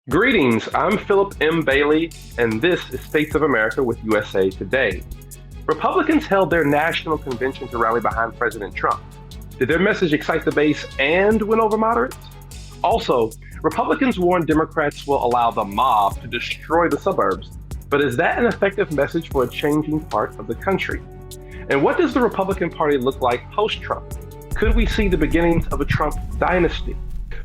Greetings, I'm Philip M. Bailey, and this is States of America with USA Today. Republicans held their national convention to rally behind President Trump. Did their message excite the base and win over moderates? Also, Republicans warn Democrats will allow the mob to destroy the suburbs. But is that an effective message for a changing part of the country? And what does the Republican Party look like post Trump? Could we see the beginnings of a Trump dynasty?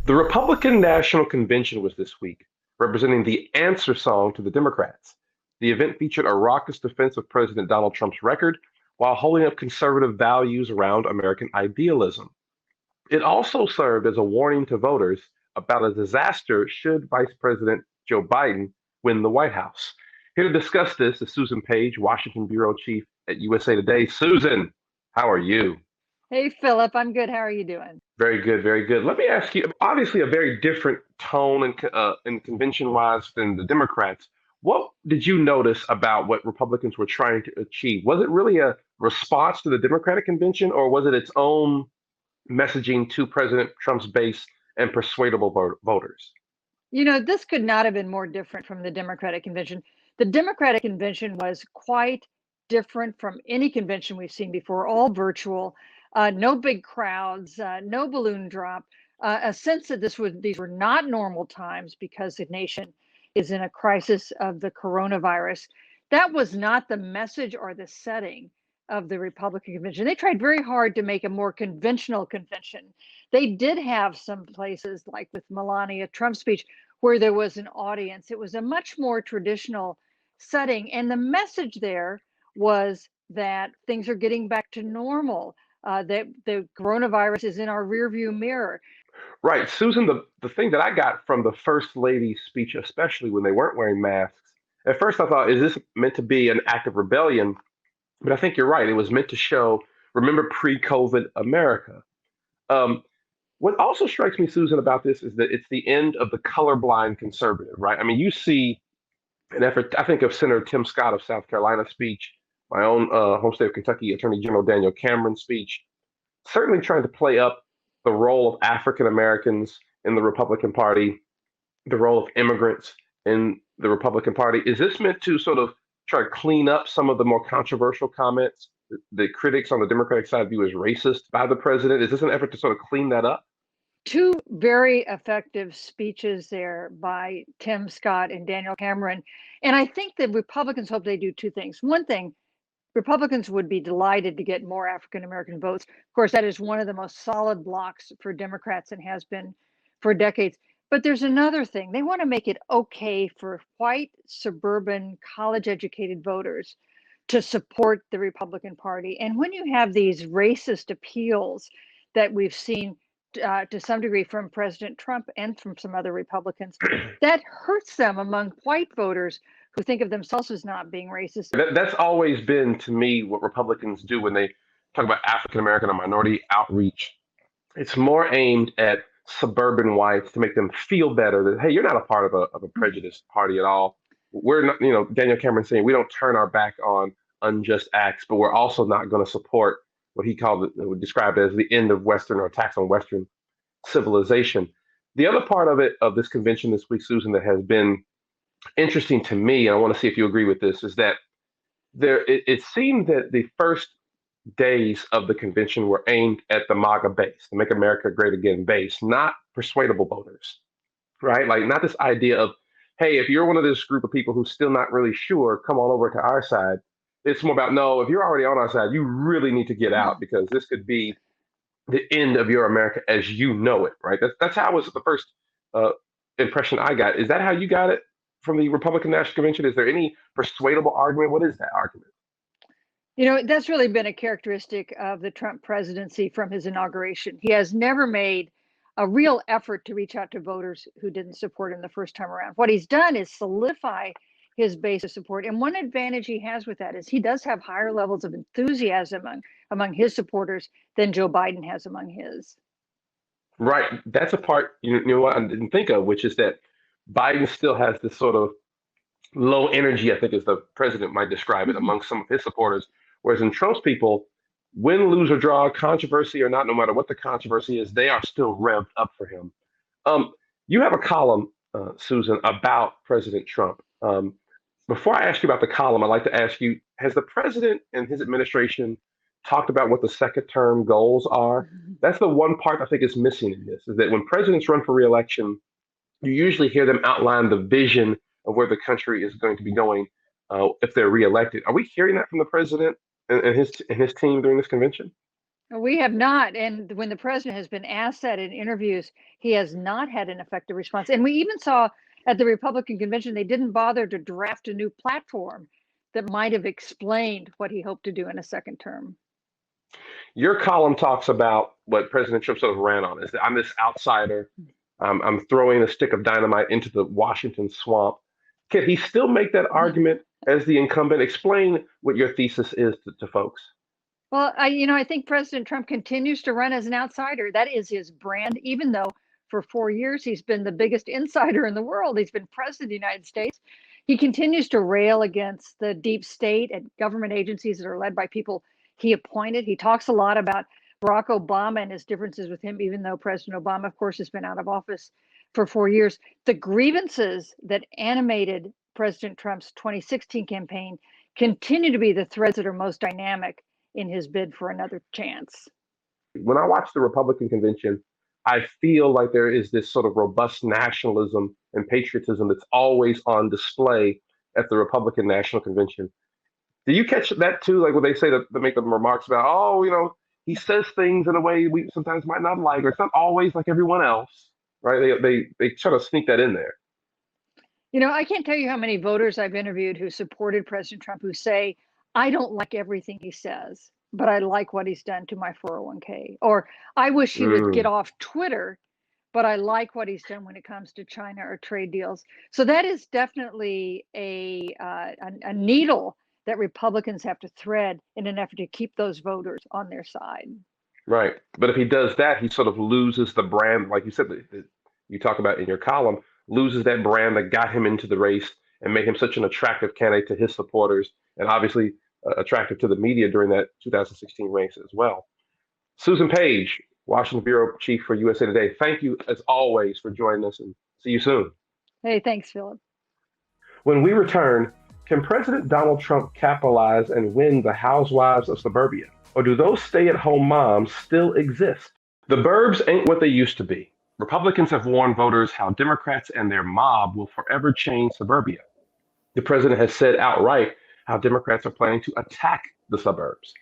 The Republican National Convention was this week, representing the answer song to the Democrats. The event featured a raucous defense of President Donald Trump's record while holding up conservative values around American idealism. It also served as a warning to voters about a disaster should Vice President Joe Biden win the White House. Here to discuss this is Susan Page, Washington Bureau Chief at USA Today. Susan, how are you? Hey, Philip, I'm good. How are you doing? Very good, very good. Let me ask you, obviously a very different tone and convention-wise than the Democrats. What did you notice about what Republicans were trying to achieve? Was it really a response to the Democratic convention, or was it its own messaging to President Trump's base and persuadable voters? This could not have been more different from the Democratic convention. The Democratic convention was quite different from any convention we've seen before, all virtual, no big crowds, no balloon drop, a sense that these were not normal times because the nation is in a crisis of the coronavirus. That was not the message or the setting of the Republican convention. They tried very hard to make a more conventional convention. They did have some places, like with Melania Trump's speech, where there was an audience. It was a much more traditional setting. And the message there was that things are getting back to normal, that the coronavirus is in our rearview mirror. Right, Susan, the thing that I got from the First Lady's speech, especially when they weren't wearing masks, at first I thought, is this meant to be an act of rebellion? But I think you're right. It was meant to show, remember pre-COVID America. Um, what also strikes me, Susan, about this is that it's the end of the colorblind conservative, right? I mean, you see an effort, I think of Senator Tim Scott of South Carolina speech, my own home state of Kentucky Attorney General Daniel Cameron's speech, certainly trying to play up the role of African Americans in the Republican Party, the role of immigrants in the Republican Party. Is this meant to sort of try to clean up some of the more controversial comments that critics on the Democratic side view as racist by the president? Is this an effort to sort of clean that up? Two very effective speeches there by Tim Scott and Daniel Cameron. And I think the Republicans hope they do two things. One thing, Republicans would be delighted to get more African American votes. Of course, that is one of the most solid blocks for Democrats and has been for decades. But there's another thing. They want to make it okay for white, suburban, college educated voters to support the Republican Party. And when you have these racist appeals that we've seen to some degree from President Trump and from some other Republicans, that hurts them among white voters who think of themselves as not being racist. That's always been, to me, what Republicans do when they talk about African American or minority outreach. It's more aimed at suburban whites to make them feel better that, hey, you're not a part of a prejudiced party at all. We're not, Daniel Cameron saying we don't turn our back on unjust acts, but we're also not going to support what he called would describe as the end of Western or attacks on Western civilization. The other part of it, of this convention this week, Susan, that has been interesting to me, and I want to see if you agree with this, is that it seemed that the first days of the convention were aimed at the MAGA base, the Make America Great Again base, not persuadable voters, right? Like not this idea of, hey, if you're one of this group of people who's still not really sure, come on over to our side. It's more about, no, if you're already on our side, you really need to get out because this could be the end of your America as you know it, right? That's how it was the first uh, impression I got. Is that how you got it from the Republican National Convention? Is there any persuadable argument? What is that argument? That's really been a characteristic of the Trump presidency from his inauguration. He has never made a real effort to reach out to voters who didn't support him the first time around. What he's done is solidify his base of support. And one advantage he has with that is he does have higher levels of enthusiasm among his supporters than Joe Biden has among his. Right. That's a part, what I didn't think of, which is that Biden still has this sort of low energy, I think as the president might describe it, among some of his supporters. Whereas in Trump's people, win, lose, or draw, controversy or not, no matter what the controversy is, they are still revved up for him. You have a column Susan, about President Trump. Before I ask you about the column, I'd like to ask you, has the president and his administration talked about what the second term goals are? That's the one part I think is missing in this, is that when presidents run for reelection, you usually hear them outline the vision of where the country is going to be going if they're reelected. Are we hearing that from the president and his team during this convention? We have not. And when the president has been asked that in interviews, he has not had an effective response. And we even saw at the Republican convention, they didn't bother to draft a new platform that might have explained what he hoped to do in a second term. Your column talks about what President Trump sort of ran on, is that I'm this outsider. I'm throwing a stick of dynamite into the Washington swamp. Can he still make that argument as the incumbent? Explain what your thesis is to folks. Well, I think President Trump continues to run as an outsider. That is his brand, even though for 4 years he's been the biggest insider in the world. He's been president of the United States. He continues to rail against the deep state and government agencies that are led by people he appointed. He talks a lot about Barack Obama and his differences with him, even though President Obama, of course, has been out of office for 4 years. The grievances that animated President Trump's 2016 campaign continue to be the threads that are most dynamic in his bid for another chance. When I watch the Republican convention, I feel like there is this sort of robust nationalism and patriotism that's always on display at the Republican National Convention. Do you catch that too? Like when they say that they make the remarks about, oh, he says things in a way we sometimes might not like, or it's not always like everyone else, right? They try to sneak that in there. I can't tell you how many voters I've interviewed who supported President Trump who say, I don't like everything he says, but I like what he's done to my 401k. Or I wish he would get off Twitter, but I like what he's done when it comes to China or trade deals. So that is definitely a needle that Republicans have to thread in an effort to keep those voters on their side. Right. But if he does that, he sort of loses the brand, like you said, that you talk about in your column, loses that brand that got him into the race and made him such an attractive candidate to his supporters, and obviously attractive to the media during that 2016 race as well. Susan Page, Washington Bureau Chief for USA Today, thank you as always for joining us, and see you soon. Hey, thanks, Philip. When we return, can President Donald Trump capitalize and win the housewives of suburbia? Or do those stay-at-home moms still exist? The burbs ain't what they used to be. Republicans have warned voters how Democrats and their mob will forever change suburbia. The president has said outright how Democrats are planning to attack the suburbs.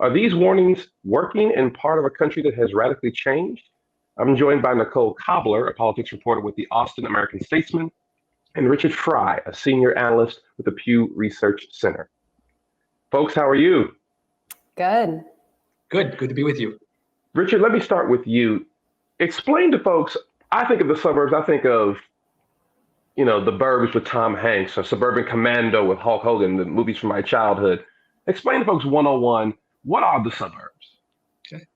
Are these warnings working in part of a country that has radically changed? I'm joined by Nicole Cobbler, a politics reporter with the Austin American-Statesman, and Richard Fry, a senior analyst with the Pew Research Center. Folks, how are you? Good. Good to be with you. Richard, let me start with you. Explain to folks, I think of the suburbs, I think of, the Burbs with Tom Hanks, or Suburban Commando with Hulk Hogan, the movies from my childhood. Explain to folks 101, what are the suburbs? Okay.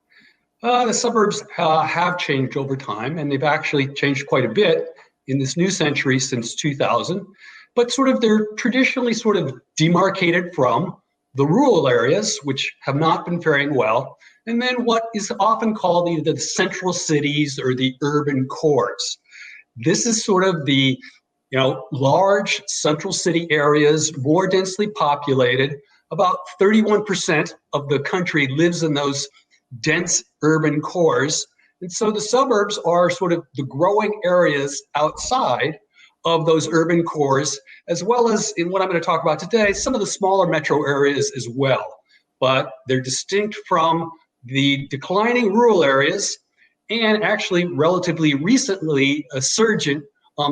The suburbs have changed over time, and they've actually changed quite a bit in this new century since 2000, but they're traditionally sort of demarcated from the rural areas, which have not been faring well, and then what is often called either the central cities or the urban cores. This is sort of the large central city areas, more densely populated. About 31% of the country lives in those dense urban cores. And so the suburbs are sort of the growing areas outside of those urban cores, as well as, in what I'm going to talk about today, some of the smaller metro areas as well. But they're distinct from the declining rural areas and actually relatively recently surgent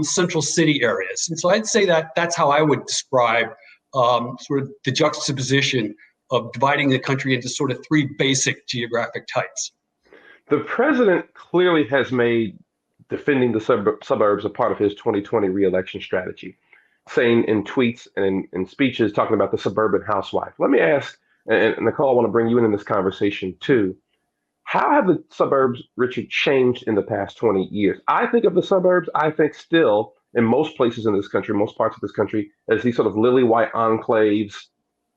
central city areas. And so I'd say that that's how I would describe sort of the juxtaposition of dividing the country into sort of three basic geographic types. The president clearly has made defending the suburbs a part of his 2020 reelection strategy, saying in tweets and in speeches talking about the suburban housewife. Let me ask, and Nicole, I want to bring you in this conversation too. How have the suburbs, Richard, changed in the past 20 years? I think of the suburbs, I think still in most places in this country, most parts of this country, as these sort of lily white enclaves,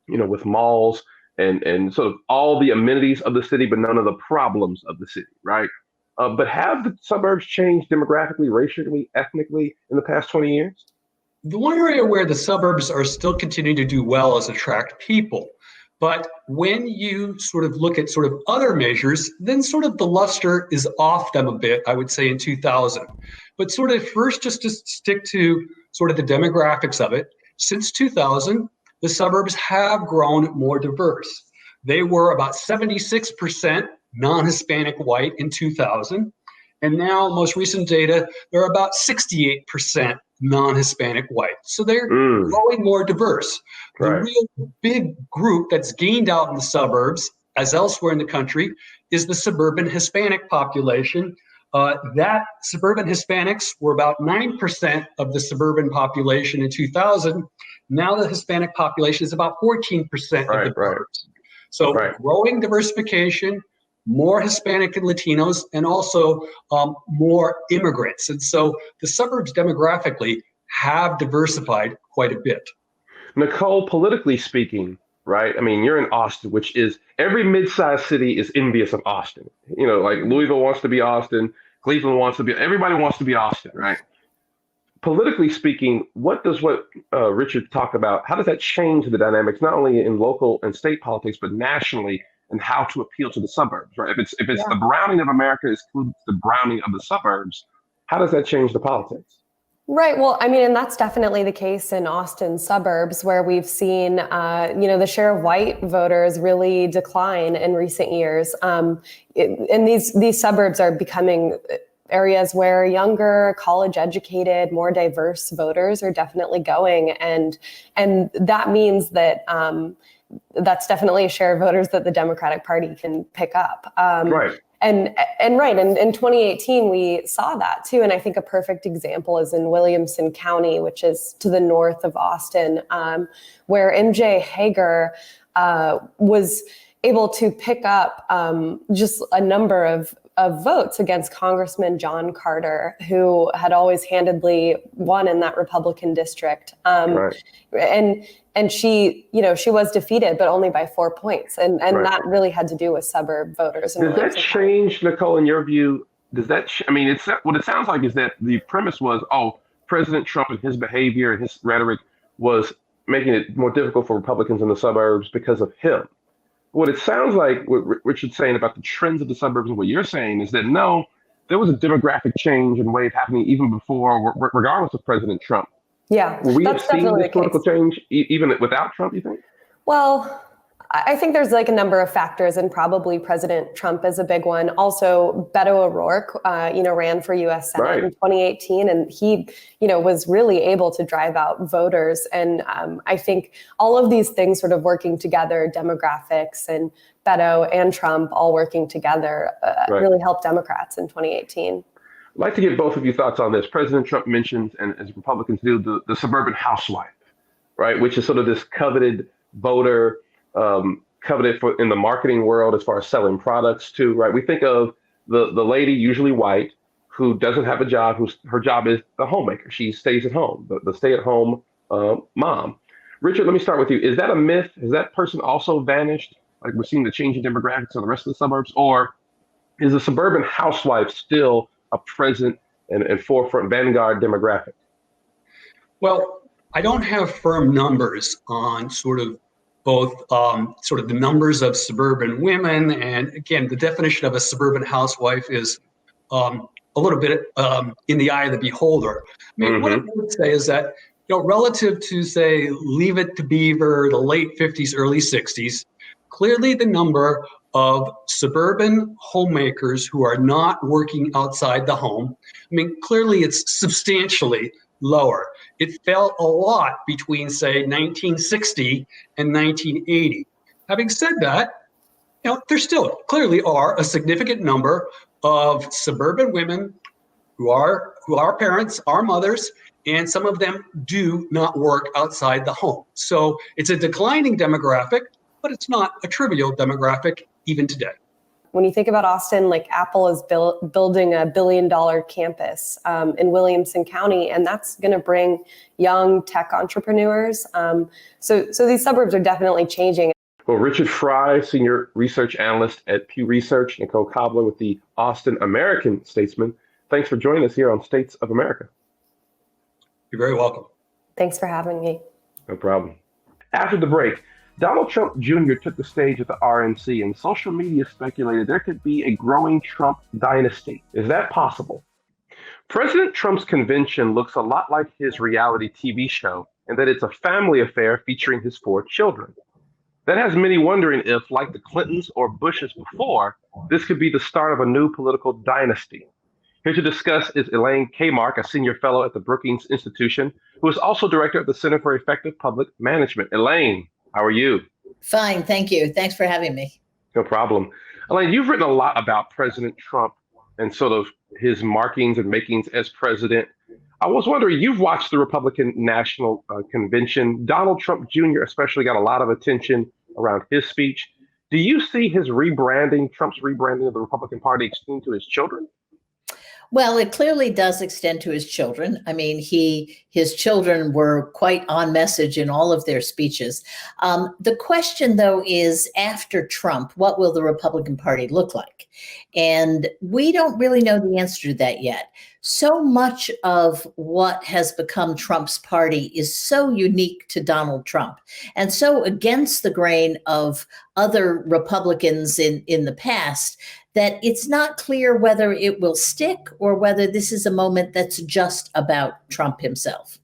with malls and sort of all the amenities of the city, but none of the problems of the city, right? But have the suburbs changed demographically, racially, ethnically in the past 20 years? The one area where the suburbs are still continuing to do well is attract people. But when you sort of look at sort of other measures, then sort of the luster is off them a bit, I would say, in 2000. But sort of first, just to stick to sort of the demographics of it, since 2000, the suburbs have grown more diverse. They were about 76% non-Hispanic white in 2000. And now, most recent data, they're about 68% non-Hispanic white. So they're growing more diverse. The Right. real big group that's gained out in the suburbs, as elsewhere in the country, is the suburban Hispanic population. That suburban Hispanics were about 9% of the suburban population in 2000. Now the Hispanic population is about 14% of the suburbs. So growing diversification, more Hispanic and Latinos, and also more immigrants. And so the suburbs demographically have diversified quite a bit. Nicole, politically speaking, right? I mean, you're in Austin, which is every mid-sized city is envious of Austin. You know, like Louisville wants to be Austin, Cleveland wants to be, everybody wants to be Austin, right? Politically speaking, what Richard talked about, how does that change the dynamics, not only in local and state politics, but nationally, and how to appeal to the suburbs, right? If it's the browning of America is the browning of the suburbs, how does that change the politics? Right. Well, I mean, and that's definitely the case in Austin suburbs, where we've seen, the share of white voters really decline in recent years. And these suburbs are becoming areas where younger, college-educated, more diverse voters are definitely going, and that means that that's definitely a share of voters that the Democratic Party can pick up. Right. And in 2018, we saw that too. And I think a perfect example is in Williamson County, which is to the north of Austin, where MJ Heir was able to pick up just a number of votes against Congressman John Carter, who had always handedly won in that Republican district. And she was defeated, but only by 4 points. And that really had to do with suburb voters. Does that change, Nicole, in your view? Does that, what it sounds like is that the premise was, President Trump and his behavior and his rhetoric was making it more difficult for Republicans in the suburbs because of him. What it sounds like, what Richard's saying about the trends of the suburbs and what you're saying is that no, there was a demographic change and wave happening even before, regardless of President Trump. Yeah, will we have seen this political change even without Trump, you think? Well, I think there's like a number of factors, and probably President Trump is a big one. Also, Beto O'Rourke, ran for U.S. Senate in 2018, and he, was really able to drive out voters. And I think all of these things sort of working together, demographics and Beto and Trump all working together, really helped Democrats in 2018. I'd like to get both of your thoughts on this. President Trump mentions, and as Republicans do, the suburban housewife, right, which is sort of this coveted voter, coveted for in the marketing world as far as selling products too, right? We think of the lady, usually white, who doesn't have a job, her job is the homemaker. She stays at home, the stay-at-home mom. Richard, let me start with you. Is that a myth? Has that person also vanished? Like we're seeing the change in demographics of the rest of the suburbs, or is the suburban housewife still a present and forefront vanguard demographic? Well, I don't have firm numbers on sort of both sort of the numbers of suburban women, and again, the definition of a suburban housewife is a little bit in the eye of the beholder. I mean, what I would say is that, relative to, say, Leave It to Beaver, the late 50s, early 60s, clearly the number of suburban homemakers who are not working outside the home, I mean, clearly it's substantially lower. It fell a lot between, say, 1960 and 1980. Having said that, there still clearly are a significant number of suburban women who are parents, are mothers, and some of them do not work outside the home. So it's a declining demographic, but it's not a trivial demographic even today. When you think about Austin, like Apple is building a $1 billion campus in Williamson County, and that's going to bring young tech entrepreneurs. So these suburbs are definitely changing. Well, Richard Fry, Senior Research Analyst at Pew Research, Nicole Cobbler with the Austin American Statesman. Thanks for joining us here on States of America. You're very welcome. Thanks for having me. No problem. After the break, Donald Trump Jr. took the stage at the RNC, and social media speculated there could be a growing Trump dynasty. Is that possible? President Trump's convention looks a lot like his reality TV show in that it's a family affair featuring his 4 children. That has many wondering if, like the Clintons or Bushes before, this could be the start of a new political dynasty. Here to discuss is Elaine Kmark, a senior fellow at the Brookings Institution, who is also director of the Center for Effective Public Management. Elaine, how are you? Fine, thank you. Thanks for having me. No problem. Elaine, you've written a lot about President Trump and sort of his markings and makings as president. I was wondering, you've watched the Republican National Convention. Donald Trump Jr. especially got a lot of attention around his speech. Do you see his rebranding, Trump's rebranding of the Republican Party, extending to his children? Well, it clearly does extend to his children. I mean, his children were quite on message in all of their speeches. The question, though, is after Trump, what will the Republican Party look like? And we don't really know the answer to that yet. So much of what has become Trump's party is so unique to Donald Trump and so against the grain of other Republicans in the past that it's not clear whether it will stick or whether this is a moment that's just about Trump himself.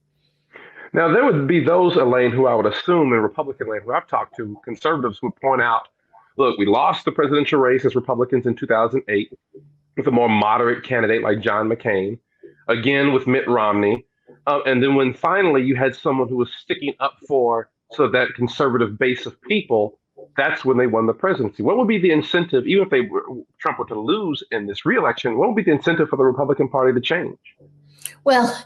Now, there would be those, Elaine, who I would assume in Republican land, who I've talked to, conservatives would point out, look, we lost the presidential race as Republicans in 2008 with a more moderate candidate like John McCain, again with Mitt Romney. And then when finally you had someone who was sticking up for so that conservative base of people, that's when they won the presidency. What would be the incentive, even if Trump were to lose in this reelection, what would be the incentive for the Republican Party to change? Well,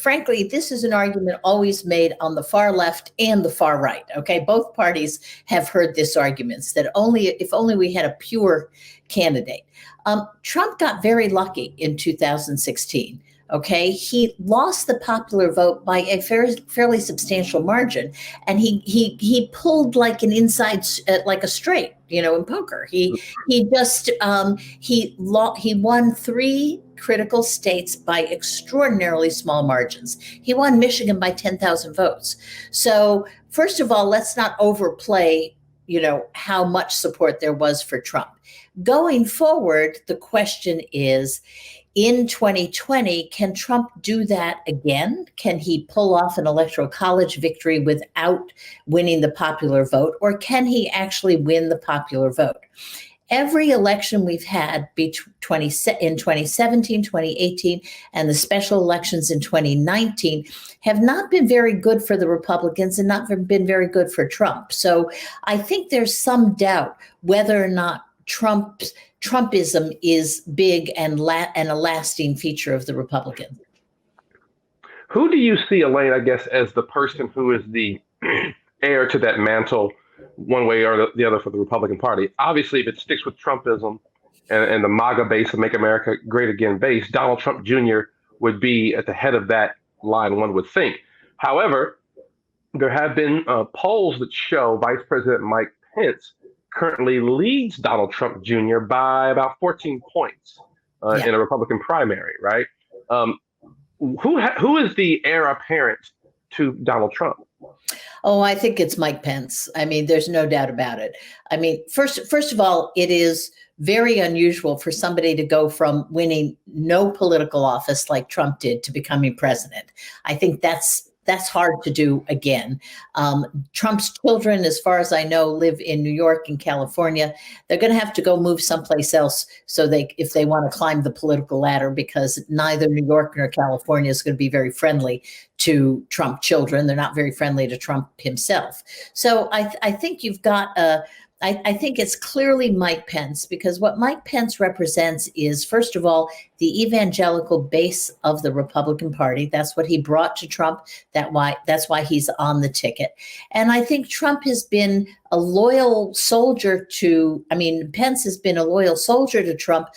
frankly, this is an argument always made on the far left and the far right. Okay, both parties have heard this argument that if only we had a pure candidate. Trump got very lucky in 2016. Okay, he lost the popular vote by a fairly substantial margin, and he pulled like an inside, like a straight, in poker. He won 3 critical states by extraordinarily small margins. He won Michigan by 10,000 votes. So first of all, let's not overplay, how much support there was for Trump. Going forward, the question is, in 2020, can Trump do that again? Can he pull off an electoral college victory without winning the popular vote, or can he actually win the popular vote? Every election we've had in 2017, 2018, and the special elections in 2019 have not been very good for the Republicans and not been very good for Trump. So I think there's some doubt whether or not Trumpism is big and a lasting feature of the Republicans. Who do you see, Elaine, I guess, as the person who is the heir to that mantle, one way or the other, for the Republican Party? Obviously, if it sticks with Trumpism and the MAGA base of Make America Great Again base, Donald Trump Jr. would be at the head of that line, one would think. However, there have been polls that show Vice President Mike Pence currently leads Donald Trump Jr. by about 14 points in a Republican primary, right? Who is the heir apparent to Donald Trump? Oh, I think it's Mike Pence. I mean, there's no doubt about it. I mean, first of all, it is very unusual for somebody to go from winning no political office like Trump did to becoming president. I think that's hard to do again. Trump's children, as far as I know, live in New York and California. They're going to have to go move someplace else if they want to climb the political ladder, because neither New York nor California is going to be very friendly to Trump children. They're not very friendly to Trump himself. So I think you've got I think it's clearly Mike Pence, because what Mike Pence represents is, first of all, the evangelical base of the Republican Party. That's what he brought to Trump. That's why he's on the ticket. And I think Trump has been a loyal soldier Pence has been a loyal soldier to Trump,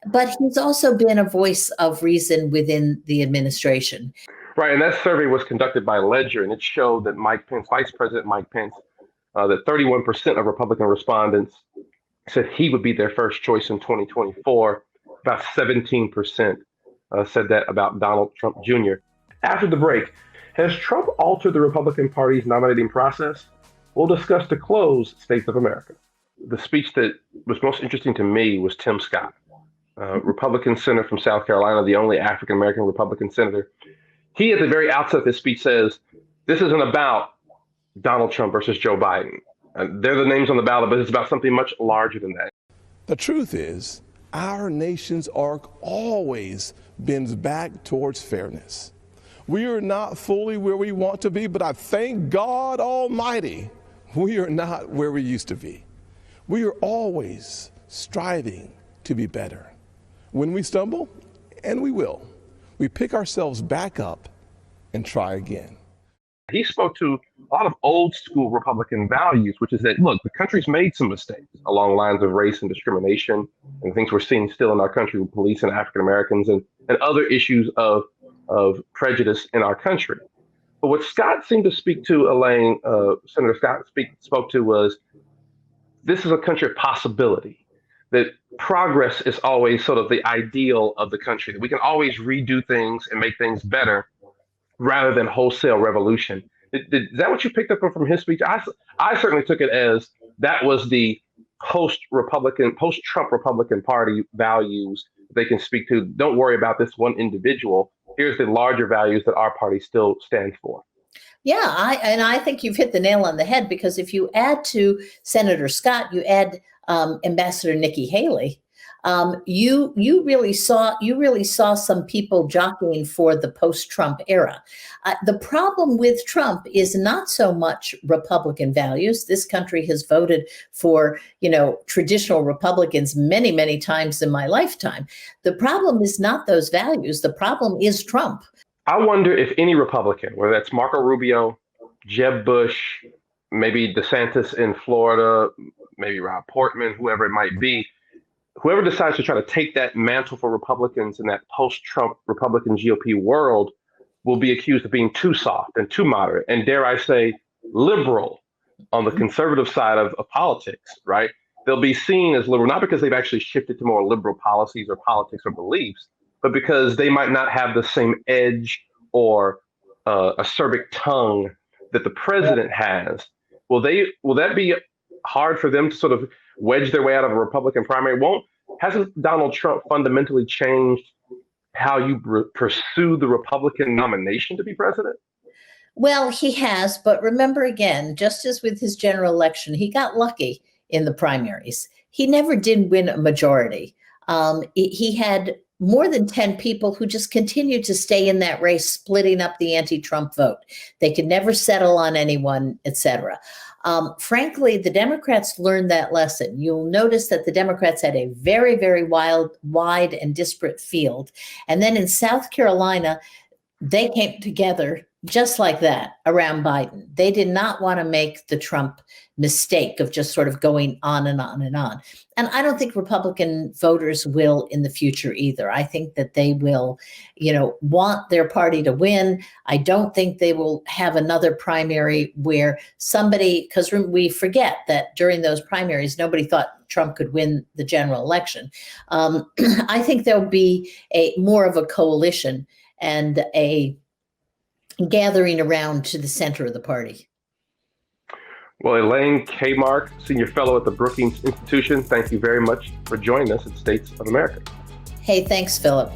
but he's also been a voice of reason within the administration. Right, and that survey was conducted by Ledger, and it showed that Vice President Mike Pence that 31% of Republican respondents said he would be their first choice in 2024. About 17% said that about Donald Trump Jr. After the break, has Trump altered the Republican Party's nominating process? We'll discuss the closed states of America. The speech that was most interesting to me was Tim Scott, Republican senator from South Carolina, the only African-American Republican senator. He, at the very outset of his speech, says, this isn't about Donald Trump versus Joe Biden. They're the names on the ballot, but it's about something much larger than that. The truth is, our nation's arc always bends back towards fairness. We are not fully where we want to be, but I thank God Almighty, we are not where we used to be. We are always striving to be better. When we stumble, and we will, we pick ourselves back up and try again. He spoke to a lot of old school Republican values, which is that, look, the country's made some mistakes along lines of race and discrimination and things we're seeing still in our country with police and African Americans and other issues of prejudice in our country. But what Scott seemed to speak to, Elaine, Senator Scott spoke to was, this is a country of possibility, that progress is always sort of the ideal of the country, that we can always redo things and make things better rather than wholesale revolution. Is that what you picked up from his speech? I certainly took it as that was the post-Trump Republican Party values they can speak to. Don't worry about this one individual. Here's the larger values that our party still stands for. Yeah, I think you've hit the nail on the head, because if you add to Senator Scott, you add Ambassador Nikki Haley, you really saw some people jockeying for the post-Trump era. The problem with Trump is not so much Republican values. This country has voted for, traditional Republicans many, many times in my lifetime. The problem is not those values. The problem is Trump. I wonder if any Republican, whether that's Marco Rubio, Jeb Bush, maybe DeSantis in Florida, maybe Rob Portman, whoever it might be, whoever decides to try to take that mantle for Republicans in that post-Trump Republican GOP world will be accused of being too soft and too moderate, and dare I say, liberal on the conservative side of politics, right? They'll be seen as liberal, not because they've actually shifted to more liberal policies or politics or beliefs, but because they might not have the same edge or acerbic tongue that the president has. Will that be hard for them to sort of wedge their way out of a Republican primary? Hasn't Donald Trump fundamentally changed how you pursue the Republican nomination to be president? Well, he has, but remember again, just as with his general election, he got lucky in the primaries. He never did win a majority. He had more than 10 people who just continued to stay in that race, splitting up the anti-Trump vote. They could never settle on anyone, et cetera. Frankly, the Democrats learned that lesson. You'll notice that the Democrats had a very, very wide and disparate field. And then in South Carolina, they came together just like that around Biden. They did not want to make the Trump mistake of just sort of going on and on and on. And I don't think Republican voters will in the future either. I think that they will, want their party to win. I don't think they will have another primary where because we forget that during those primaries, nobody thought Trump could win the general election. I think there'll be more of a coalition and a gathering around to the center of the party. Well, Elaine Kmark, Senior Fellow at the Brookings Institution, thank you very much for joining us at States of America. Hey, thanks, Philip.